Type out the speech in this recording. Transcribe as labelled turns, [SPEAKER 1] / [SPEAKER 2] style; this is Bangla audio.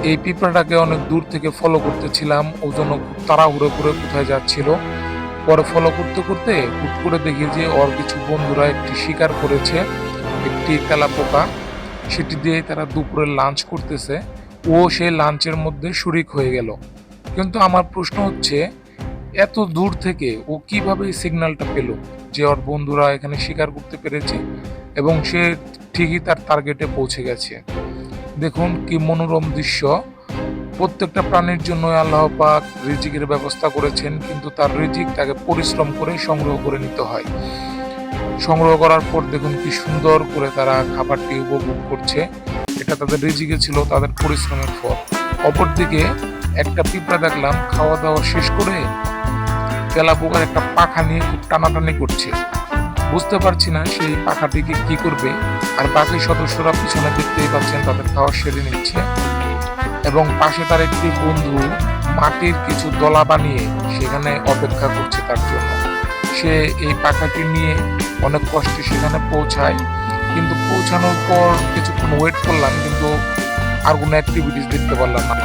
[SPEAKER 1] এই পিঁপড়াটাকে অনেক দূর থেকে ফলো করতেছিলাম, ও জন্য খুব তাড়াহুড়ো করে কোথায় যাচ্ছিল। পরে ফলো করতে করতে হুট করে দেখি যে ওর কিছু বন্ধুরা একটি শিকার করেছে, একটি তেলাপোকা। সেটি দিয়ে তারা দুপুরে লাঞ্চ করতেছে। ও সেই লাঞ্চের মধ্যে শরিক হয়ে গেল। কিন্তু আমার প্রশ্ন হচ্ছে, এত দূর থেকে ও কিভাবে এই সিগন্যালটা পেল যে ওর বন্ধুরা এখানে শিকার করতে পেরেছে এবং সে ঠিকই তার টার্গেটে পৌঁছে গেছে। দেখুন কি মনোরম দৃশ্য। প্রত্যেকটা প্রাণীর জন্য আল্লাহ পাক রিজিকের ব্যবস্থা করেছেন, কিন্তু তার রিজিক তাকে পরিশ্রম করে সংগ্রহ করে নিতে হয়। সংগ্রহ করার পর দেখুন কি সুন্দর করে তারা খাবারটি উপভোগ করছে। এটা তাদের রিজিকে ছিল, তাদের পরিশ্রমের ফল। অপরদিকে একটা পিঁপড়া দেখলাম খাওয়া দাওয়া শেষ করে তেলাপোকার একটা পাখা নিয়ে খুব টানাটানি করছে। বুঝতে পারছি না সেই পাখাটিকে কি করবে। আর বাকি সদস্যরা পিছনে দেখতেই পাচ্ছেন তাদের খাওয়া সেরে নিচ্ছে, এবং পাশে তার একটি বন্ধু মাটির কিছু দলা বানিয়ে সেখানে অপেক্ষা করছে তার জন্য। সে এই পাখাটি নিয়ে অনেক কষ্টে সেখানে পৌঁছায়, কিন্তু পৌঁছানোর পর কিছুক্ষণ ওয়েট করলাম, কিন্তু আর কোনো অ্যাক্টিভিটিস দেখতে পারলাম না।